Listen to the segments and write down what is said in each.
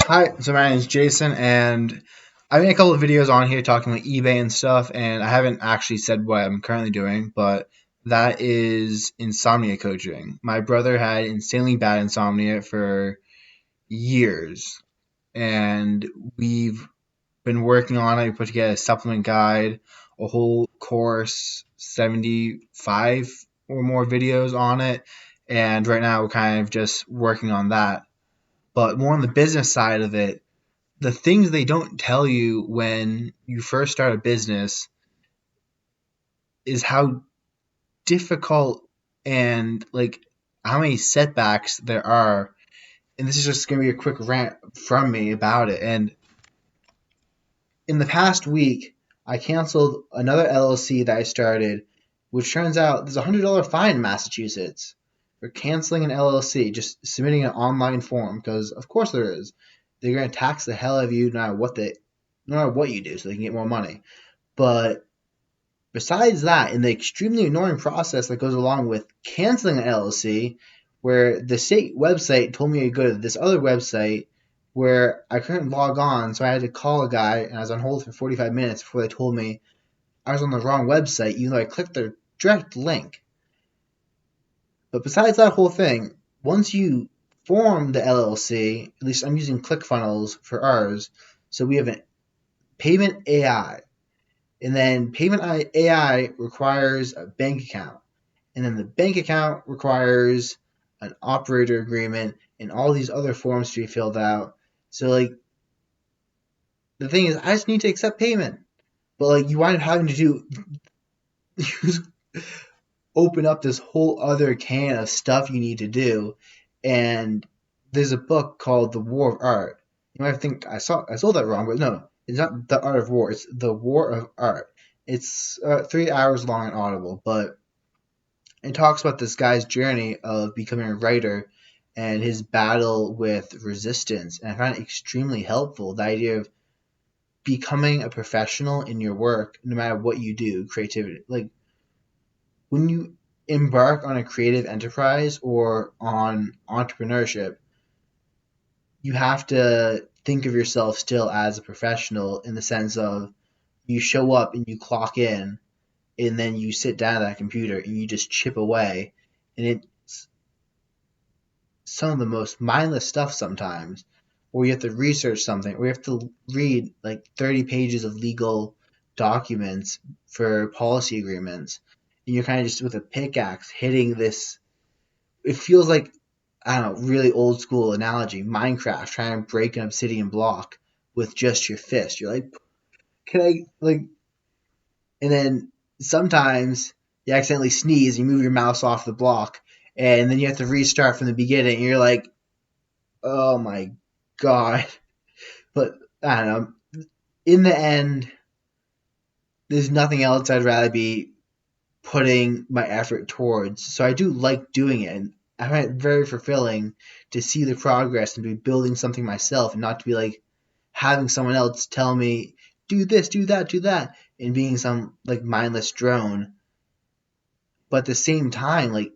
Hi, so my name is Jason, and I made a couple of videos on here talking about eBay and stuff, and I haven't actually said what I'm currently doing, but that is insomnia coaching. My brother had insanely bad insomnia for years, and we've been working on it. We put together a supplement guide, a whole course, 75 or more videos on it, and right now we're kind of just working on that. But more on the business side of it, the things they don't tell you when you first start a business is how difficult and like how many setbacks there are. And this is just going to be a quick rant from me about it. And in the past week, I canceled another LLC that I started, which turns out there's a $100 fine in Massachusetts for canceling an LLC, just submitting an online form, because of course there is. They're going to tax the hell out of you no matter what you do, so they can get more money. But besides that, in the extremely annoying process that goes along with canceling an LLC, where the state website told me to go to this other website where I couldn't log on, so I had to call a guy, and I was on hold for 45 minutes before they told me I was on the wrong website, even though I clicked their direct link. But besides that whole thing, once you form the LLC, at least I'm using ClickFunnels for ours, so we have a payment AI. And then payment AI requires a bank account. And then the bank account requires an operator agreement and all these other forms to be filled out. So like the thing is I just need to accept payment. But like you wind up having to do open up this whole other can of stuff you need to do. And there's a book called The War of Art. You might think I sold that wrong, but no, it's not The Art of War. It's The War of Art. It's 3 hours long on Audible, but it talks about this guy's journey of becoming a writer and his battle with resistance. And I find it extremely helpful. The idea of becoming a professional in your work, no matter what you do, creativity. Like when you embark on a creative enterprise or on entrepreneurship, you have to think of yourself still as a professional in the sense of you show up and you clock in and then you sit down at that computer and you just chip away, and it's some of the most mindless stuff sometimes, or you have to research something, or you have to read like 30 pages of legal documents for policy agreements, and you're kind of just with a pickaxe hitting this. It feels like, I don't know, really old school analogy, Minecraft, trying to break an obsidian block with just your fist. You're like, can I, like, and then sometimes you accidentally sneeze, you move your mouse off the block, and then you have to restart from the beginning. And you're like, oh my god. But I don't know. In the end, there's nothing else I'd rather be putting my effort towards. So I do like doing it, and I find it very fulfilling to see the progress and be building something myself, and not to be like having someone else tell me do this, do that, and being some like mindless drone. But at the same time, like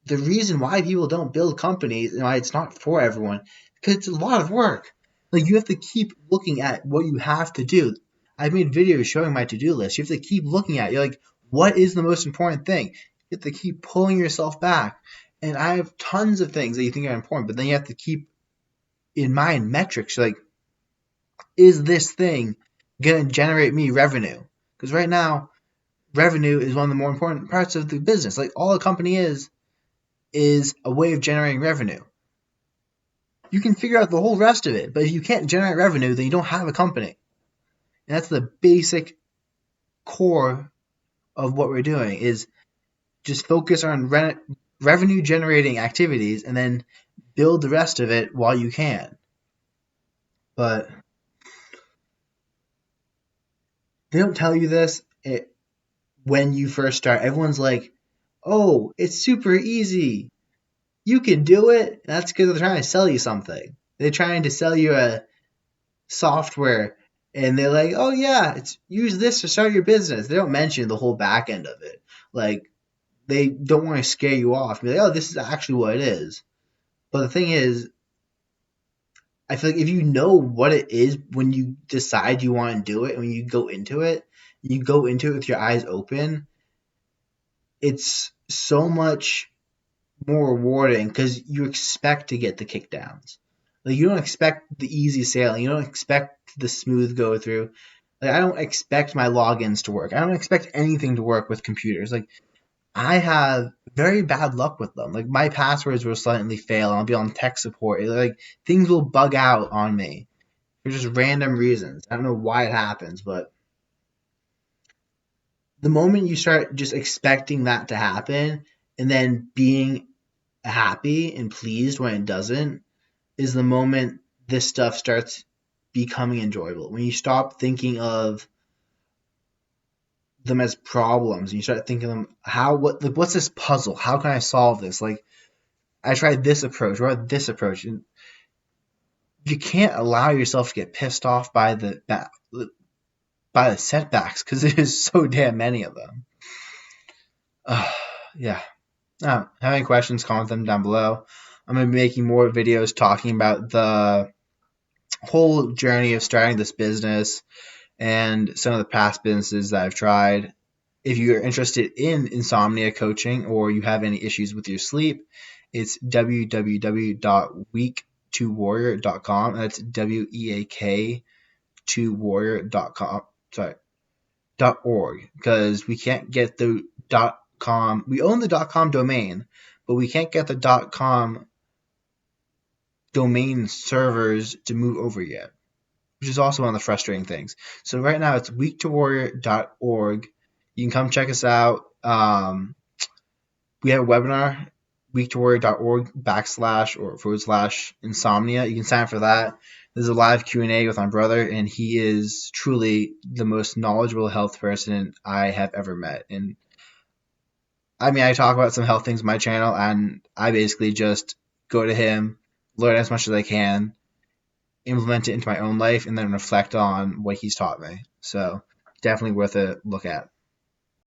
the reason why people don't build companies and why it's not for everyone, because it's a lot of work. Like you have to keep looking at what you have to do. I've made videos showing my to-do list. You have to keep looking at it. You're like, what is the most important thing? You have to keep pulling yourself back. And I have tons of things that you think are important, but then you have to keep in mind metrics. Like, is this thing gonna generate me revenue? Because right now, revenue is one of the more important parts of the business. Like all a company is a way of generating revenue. You can figure out the whole rest of it, but if you can't generate revenue, then you don't have a company. And that's the basic core of what we're doing is just focus on revenue generating activities and then build the rest of it while you can. But they don't tell you this when you first start. Everyone's like, oh, it's super easy. You can do it. That's because they're trying to sell you something. They're trying to sell you a software, and they're like, oh yeah, it's use this to start your business. They don't mention the whole back end of it. Like they don't want to scare you off. Be like, oh, this is actually what it is. But the thing is, I feel like if you know what it is when you decide you want to do it, and when you go into it with your eyes open, it's so much more rewarding because you expect to get the kickdowns. Like you don't expect the easy sailing. You don't expect the smooth go through. Like I don't expect my logins to work. I don't expect anything to work with computers. Like I have very bad luck with them. Like my passwords will suddenly fail and I'll be on tech support. Like things will bug out on me for just random reasons. I don't know why it happens, but the moment you start just expecting that to happen and then being happy and pleased when it doesn't is the moment this stuff starts becoming enjoyable. When you stop thinking of them as problems and you start thinking of them what's this puzzle? How can I solve this? Like I tried this approach, what about this approach? And you can't allow yourself to get pissed off by the setbacks because there's so damn many of them. Yeah. Have any questions, comment them down below. I'm going to be making more videos talking about the whole journey of starting this business and some of the past businesses that I've tried. If you're interested in insomnia coaching or you have any issues with your sleep, it's www.weak2warrior.com. That's WEAK2warrior.com. Sorry, .org, because we can't get the .com. We own the .com domain, but we can't get the .com domain servers to move over yet, which is also one of the frustrating things. So right now it's weak2warrior.org. You can come check us out. We have a webinar, weak2warrior.org/insomnia. You can sign up for that. There's a live Q&A with my brother, and he is truly the most knowledgeable health person I have ever met. And I mean, I talk about some health things on my channel, and I basically just go to him, learn as much as I can, implement it into my own life, and then reflect on what he's taught me. So definitely worth a look at.